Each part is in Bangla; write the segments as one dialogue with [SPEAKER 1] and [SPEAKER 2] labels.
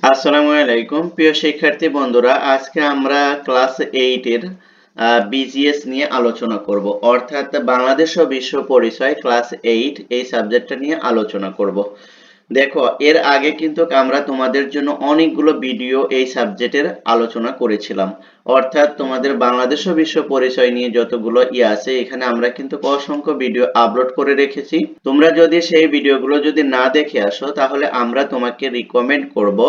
[SPEAKER 1] আসসালামু আলাইকুম প্রিয় শিক্ষার্থী বন্ধুরা, আজকে আমরা ক্লাস 8 এর বিজিএস নিয়ে আলোচনা করব, অর্থাৎ বাংলাদেশ ও বিশ্ব পরিচয় ক্লাস 8 এই সাবজেক্টটা নিয়ে আলোচনা করব। দেখো, এর আগে কিন্তু আমরা তোমাদের জন্য অনেকগুলো ভিডিও এই সাবজেক্টের আলোচনা করেছিলাম, অর্থাৎ তোমাদের বাংলাদেশ ও বিশ্ব পরিচয় নিয়ে যতগুলো আছে এখানে আমরা কিন্তু অসংখ্য ভিডিও আপলোড করে রেখেছি। তোমরা যদি সেই ভিডিওগুলো যদি না দেখে আসো তাহলে আমরা তোমাকে রিকমেন্ড করব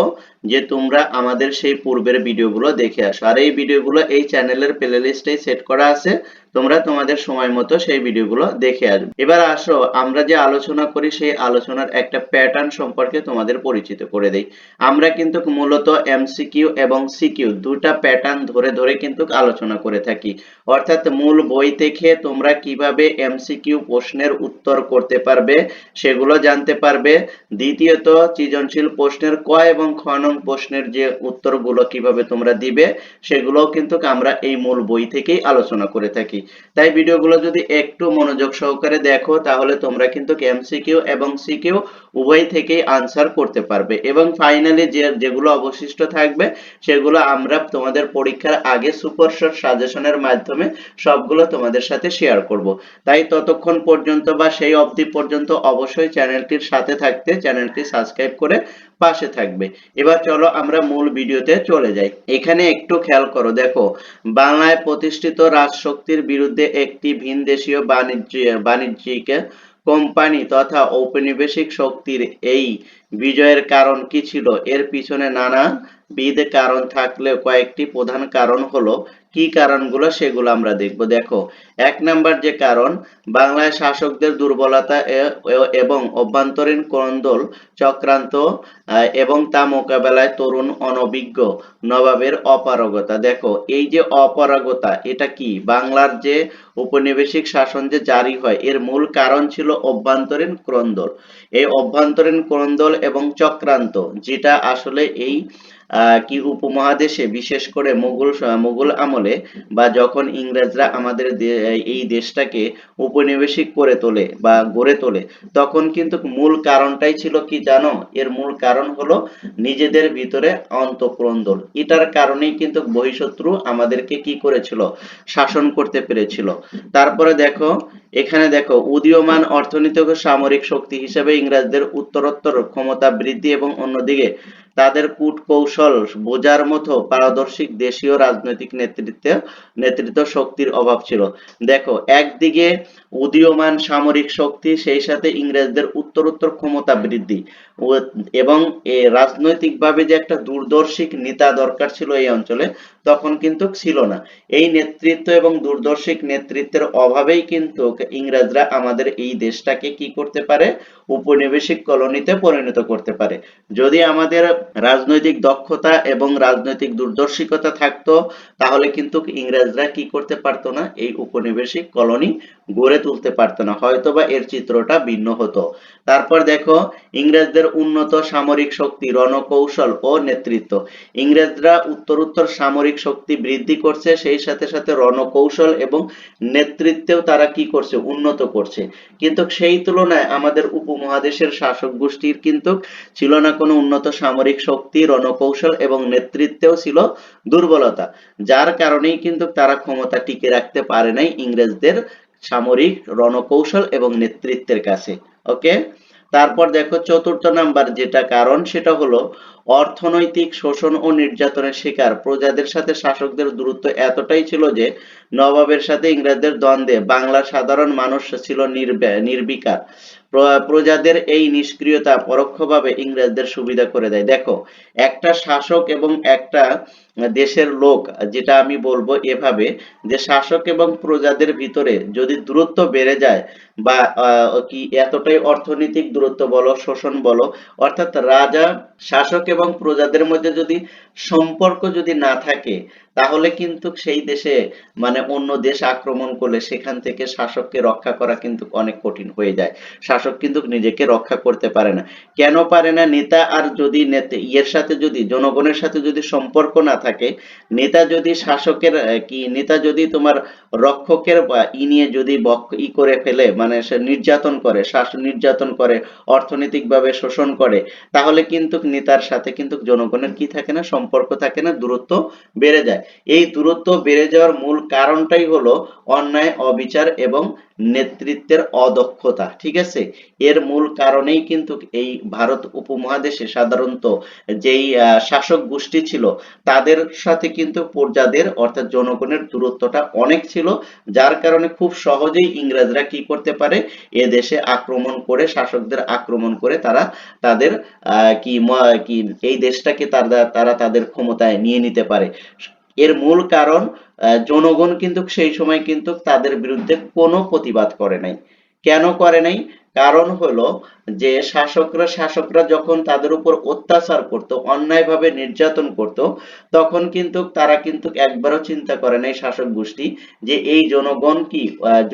[SPEAKER 1] যে তোমরা আমাদের সেই পূর্বের ভিডিওগুলো দেখে আসো। আর এই ভিডিওগুলো এই চ্যানেলের প্লেলিস্টে সেট করা আছে, তোমরা তোমাদের সময় মতো সেই ভিডিওগুলো দেখে আসবে। এবার আসো, আমরা যে আলোচনা করি সেই আলোচনার একটা প্যাটার্ন সম্পর্কে তোমাদের পরিচিত করে দেই। আমরা কিন্তু মূলত এমসিকিউ এবং সিকিউ দুটা প্যাটার্ন ধরে ধরে কিন্তু আলোচনা করে থাকি, অর্থাৎ মূল বই থেকে তোমরা কিভাবে এমসিকিউ প্রশ্নের উত্তর করতে পারবে সেগুলো জানতে পারবে। দ্বিতীয়ত, সৃজনশীল প্রশ্নের ক এবং খ নং প্রশ্নের যে উত্তরগুলো কিভাবে তোমরা দিবে সেগুলোও কিন্তু আমরা এই মূল বই থেকেই আলোচনা করে থাকি। তাই ভিডিওগুলো যদি একটু মনোযোগ সহকারে দেখো তাহলে তোমরা কিন্তু এমসিকিউ এবং সিকিউ উভয় থেকেই আনসার করতে পারবে, এবং ফাইনালি যেগুলো অবশিষ্ট থাকবে সেগুলো আমরা তোমাদের পরীক্ষার আগে সুপার শর্ট সাজেশনের মাধ্যমে সবগুলো তোমাদের সাথে শেয়ার করব। তাই ততক্ষণ পর্যন্ত বা সেই অবধি পর্যন্ত অবশ্যই চ্যানেলটির সাথে থাকতে চ্যানেলটি সাবস্ক্রাইব করে পাশে থাকবে। এবার চলো আমরা মূল ভিডিওতে চলে যাই। এখানে একটু খেয়াল করো, দেখো, বাংলায় প্রতিষ্ঠিত রাজশক্তির বিরুদ্ধে একটি ভিনদেশীয় বাণিজ্যিক কোম্পানি তথা ঔপনিবেশিক শক্তির এই বিজয়ের কারণ কি ছিল? এর পিছনে নানাবিধ কারণ থাকলেও কয়েকটি প্রধান কারণ হলো, কি কারণগুলো সেগুলো আমরা দেখব। দেখো, এক নাম্বার যে কারণ, বাংলায় শাসকদের দুর্বলতা এবং অভ্যন্তরীণ কোন্দল চক্রান্ত এবং তা মোকাবেলায় তরুণ অনভিজ্ঞ নবাবের অপারগতা। দেখো, এই যে অপারগতা, এটা কি? বাংলার যে ঔপনিবেশিক শাসন যে জারি হয় এর মূল কারণ ছিল অভ্যন্তরীণ ক্রন্দল। এই অভ্যন্তরীণ ক্রন্দল এবং চক্রান্ত, যেটা আসলে এই কি উপমহাদেশে বিশেষ করে মুঘল আমলে বা যখন ইংরেজরা আমাদের এই দেশটাকে উপনিবেশিক করে তোলে বা গড়ে তোলে, তখন কিন্তু মূল কারণটাই ছিল কি জানো? এর মূল কারণ হলো নিজেদের ভিতরে অন্তঃক্রন্দল। এটার কারণেই কিন্তু বহিঃশত্রু আমাদেরকে কি করেছিল? শাসন করতে পেরেছিল। তারপরে দেখো, এখানে দেখো, উদীয়মান অর্থনৈতিক ও সামরিক শক্তি হিসেবে ইংরেজদের উত্তরোত্তর ক্ষমতা বৃদ্ধি এবং অন্যদিকে তাদের কূটকৌশল বোঝার মতো পারদর্শী দেশীয় রাজনৈতিক নেতৃত্ব শক্তির অভাব ছিল। দেখো, একদিকে উদীয়মান সামরিক শক্তি, সেই সাথে ইংরেজদের উত্তরোত্তর ক্ষমতা বৃদ্ধি এবং রাজনৈতিকভাবে যে একটা দূরদর্শী নেতা দরকার ছিল এই অঞ্চলে, তখন কিন্তু ছিল না। এই নেতৃত্ব এবং দূরদর্শী নেতৃত্বের অভাবেই কিন্তু ইংরেজরা আমাদের এই দেশটাকে কি করতে পারে? উপনিবেশিক কলোনিতে পরিণত করতে পারে। যদি আমাদের রাজনৈতিক দক্ষতা এবং রাজনৈতিক দূরদর্শিকতা থাকতো তাহলে কিন্তু ইংরেজরা কি করতে পারতো না? এই উপনিবেশিক কলোনি গড়ে তুলতে পারতো না, হয়তোবা এর চিত্রটা ভিন্ন হতো। তারপর দেখো, ইংরেজদের উন্নত সামরিক শক্তি, রণকৌশল ও নেতৃত্ব। ইংরেজরা উত্তরোত্তর সামরিক শক্তি বৃদ্ধি করছে, সেই সাথে সাথে রণকৌশল এবং নেতৃত্বেও তারা কি করছে? উন্নত করছে। কিন্তু সেই তুলনায় আমাদের উপমহাদেশের শাসক গোষ্ঠীর কিন্তু ছিল না কোনো উন্নত সামরিক শক্তি, রণকৌশল এবং নেতৃত্বেও ছিল দুর্বলতা, যার কারণেই কিন্তু তারা ক্ষমতা টিকে রাখতে পারে নাই ইংরেজদের সামরিক রণকৌশল এবং নেতৃত্বের কাছে। ওকে, তারপর দেখো, চতুর্থ নাম্বার যেটা কারণ সেটা হলো অর্থনৈতিক শোষণ ও নির্যাতনের শিকার প্রজাদের সাথে শাসকদের দূরত্ব এতটাই ছিল যে নবাবের সাথে ইংরেজদের দ্বন্দ্বে বাংলার সাধারণ মানুষ ছিল নির্বিকার। প্রজাদের এই নিষ্ক্রিয়তা পরোক্ষভাবে ইংরেজদের সুবিধা করে দেয়। দেখো, একটা শাসক এবং একটা দেশের লোক, যেটা আমি বলবো এভাবে, যে শাসক এবং প্রজাদের ভিতরে যদি দূরত্ব বেড়ে যায় বা কি এতটাই অর্থনৈতিক দূরত্ব বলো, শোষণ বলো, অর্থাৎ রাজা, শাসক এবং প্রজাদের মধ্যে যদি সম্পর্ক যদি না থাকে তাহলে কিন্তু সেই দেশে অন্য দেশ আক্রমণ করলে সেখান থেকে শাসককে রক্ষা করা কিন্তু অনেক কঠিন হয়ে যায়। শাসক কিন্তু নিজেকে রক্ষা করতে পারে না। কেন পারে না? নেতা আর যদি ইয়ের সাথে যদি জনগণের সাথে যদি সম্পর্ক না থাকে, নেতা যদি শাসকের নেতা যদি তোমার রক্ষকের নিয়ে যদি করে ফেলে, মানে সে নির্যাতন করে, শাসন নির্যাতন করে, অর্থনৈতিকভাবে শোষণ করে, তাহলে কিন্তু নেতার সাথে কিন্তু জনগণের কি থাকে না, সম্পর্ক থাকে না, দূরত্ব বেড়ে যায়। এই দূরত্ব বেড়ে যাওয়ার মূল কারণটাই হলো অন্যায়, অবিচার এবং নেতৃত্বের অদক্ষতা। ঠিক আছে, এর মূল কারণেই কিন্তু এই ভারত উপমহাদেশে সাধারণত যেই শাসক গোষ্ঠী ছিল তাদের সাথে কিন্তু প্রজাদের অর্থাৎ জনগণের দূরত্বটা অনেক ছিল, যার কারণে খুব সহজেই ইংরেজরা কি করতে পারে, এ দেশে আক্রমণ করে, শাসকদের আক্রমণ করে তারা তাদের কি এই দেশটাকে তারা তাদের ক্ষমতায় নিয়ে নিতে পারে। এর মূল কারণ জনগণ কিন্তু সেই সময় কিন্তু তাদের বিরুদ্ধে কোনো প্রতিবাদ করে নাই। কেন করে নাই? কারণ হলো যে শাসকরা যখন তাদের উপর অত্যাচার করত, অন্যায়ভাবে নির্যাতন করত, তখন কিন্তু তারা কিন্তু একবারও চিন্তা করে নাই শাসক গোষ্ঠী যে এই জনগণ কি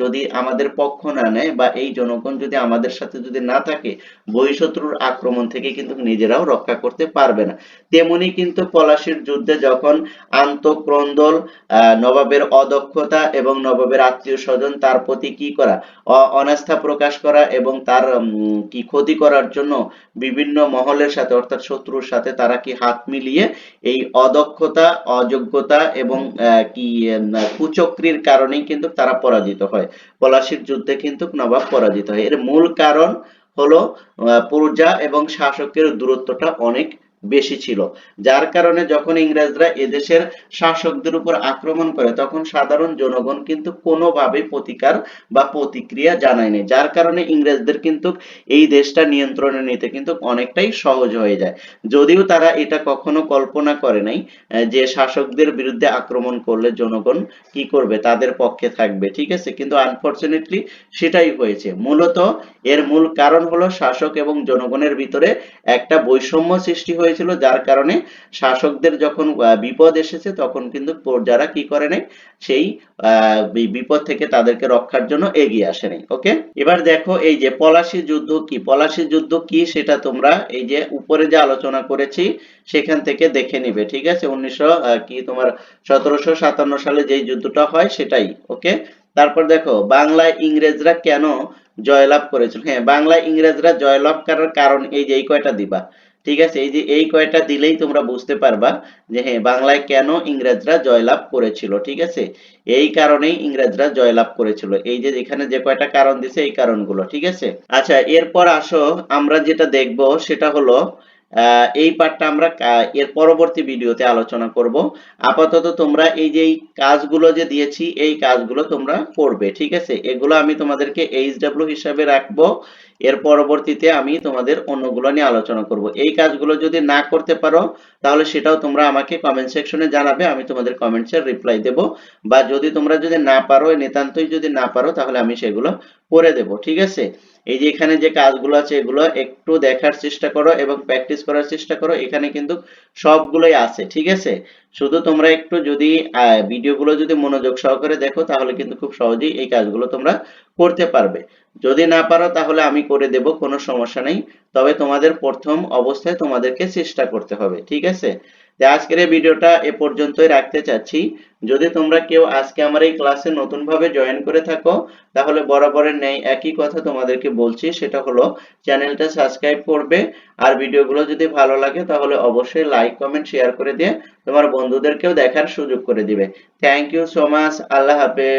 [SPEAKER 1] যদি আমাদের পক্ষ না নেয় বা এই জনগণ যদি আমাদের সাথে যদি না থাকে, বহিঃশত্রুর আক্রমণ থেকে কিন্তু নিজেরাও রক্ষা করতে পারবে না। তেমনি কিন্তু পলাশীর যুদ্ধে যখন আন্তঃক্রন্দল, নবাবের অদক্ষতা এবং নবাবের আত্মীয় স্বজন তার প্রতি কি করা, অনাস্থা প্রকাশ করা এবং তার কি ক্ষতি করার জন্য বিভিন্ন মহলের সাথে অর্থাৎ শত্রুর সাথে তারা কি হাত মিলিয়ে এই অদক্ষতা, অযোগ্যতা এবং কুচক্রির কারণেই কিন্তু তারা পরাজিত হয়। পলাশীর যুদ্ধে কিন্তু নবাব পরাজিত হয়। এর মূল কারণ হলো প্রজা এবং শাসকের দূরত্বটা অনেক বেশি ছিল, যার কারণে যখন ইংরেজরা এদেশের শাসকদের উপর আক্রমণ করে তখন সাধারণ জনগণ কিন্তু কোনোভাবে প্রতিকার বা প্রতিক্রিয়া জানায়নি, যার কারণে ইংরেজদের কিন্তু এই দেশটা নিয়ন্ত্রণে নিতে কিন্তু অনেকটাই সহজ হয়ে যায়। যদিও তারা এটা কখনো কল্পনা করে নাই যে শাসকদের বিরুদ্ধে আক্রমণ করলে জনগণ কি করবে, তাদের পক্ষে থাকবে। ঠিক আছে, কিন্তু আনফরচুনেটলি সেটাই হয়েছে। মূলত এর মূল কারণ হলো শাসক এবং জনগণের ভিতরে একটা বৈষম্য সৃষ্টি হয়েছিল, যার কারণে শাসকদের যখন বিপদ এসেছে তখন কিন্তু প্রজারা কি করে নাই, সেই বিপদ থেকে তাদেরকে রক্ষার জন্য এগিয়ে আসে নাই। ওকে, এবার দেখো এই যে পলাশী যুদ্ধ কি, পলাশী যুদ্ধ কি সেটা তোমরা এই যে উপরে যে আলোচনা করেছি সেখান থেকে দেখে নিবে। ঠিক আছে, 1757 সালে যেই যুদ্ধটা হয় সেটাই। ওকে, তারপর দেখো বাংলায় ইংরেজরা কেন জয়লাভ করেছিল। হ্যাঁ, বাংলায় ইংরেজরা জয়লাভ করার কারণ এই যে এই কয়টা দিবা। ঠিক আছে, এই যে এই কয়টা দিলেই তোমরা বুঝতে পারবা যে হ্যাঁ বাংলায় কেন ইংরেজরা জয়লাভ করেছিল। ঠিক আছে, এই কারণেই ইংরেজরা জয়লাভ করেছিল। এই যে এখানে যে কয়টা কারণ দিছে এই কারণগুলো। ঠিক আছে, আচ্ছা এরপর আসো আমরা যেটা দেখব সেটা হলো এই পার্টটা আমরা এর পরবর্তী ভিডিওতে আলোচনা করব। আপাতত তোমরা এই যে এই কাজগুলো যে দিয়েছি এই কাজগুলো তোমরা করবে। ঠিক আছে, এগুলো আমি তোমাদেরকে HW হিসাবে রাখবো। এর পরবর্তীতে আমি তোমাদের অন্যগুলো নিয়ে আলোচনা করব। এই কাজগুলো যদি না করতে পারো তাহলে সেটাও তোমরা আমাকে কমেন্ট সেকশনে জানাবে, আমি তোমাদের কমেন্টসের রিপ্লাই দেব। বা তোমরা যদি না পারো, নিতান্তই যদি না পারো, তাহলে আমি সেগুলো করে দেব। ঠিক আছে, এই যে এখানে যে কাজগুলো আছে এগুলো একটু দেখার চেষ্টা করো এবং প্র্যাকটিস করার চেষ্টা করো। এখানে কিন্তু সবগুলোই আছে। ঠিক আছে, শুধু তোমরা একটু যদি ভিডিওগুলো যদি মনোযোগ সহকারে দেখো তাহলে কিন্তু খুব সহজেই এই কাজগুলো তোমরা করতে পারবে। যদি না পারো তাহলে আমি করে দেব, কোনো সমস্যা নেই। তবে তোমাদের প্রথম অবস্থায় তোমাদেরকে চেষ্টা করতে হবে। ঠিক আছে, আজকের এই ভিডিওটা এ পর্যন্তই রাখতে চাচ্ছি। যদি তোমরা কেউ আজকে আমার এই ক্লাসে নতুন ভাবে জয়েন করে থাকো তাহলে বরাবরের ন্যায় একই কথা তোমাদেরকে বলছি, সেটা হলো চ্যানেলটা সাবস্ক্রাইব করবে। আর ভিডিওগুলো যদি ভালো লাগে তাহলে অবশ্যই লাইক, কমেন্ট, শেয়ার করে দিয়ে তোমার বন্ধুদেরকেও দেখার সুযোগ করে দিবে। Thank you so much. আল্লাহ হাফেজ।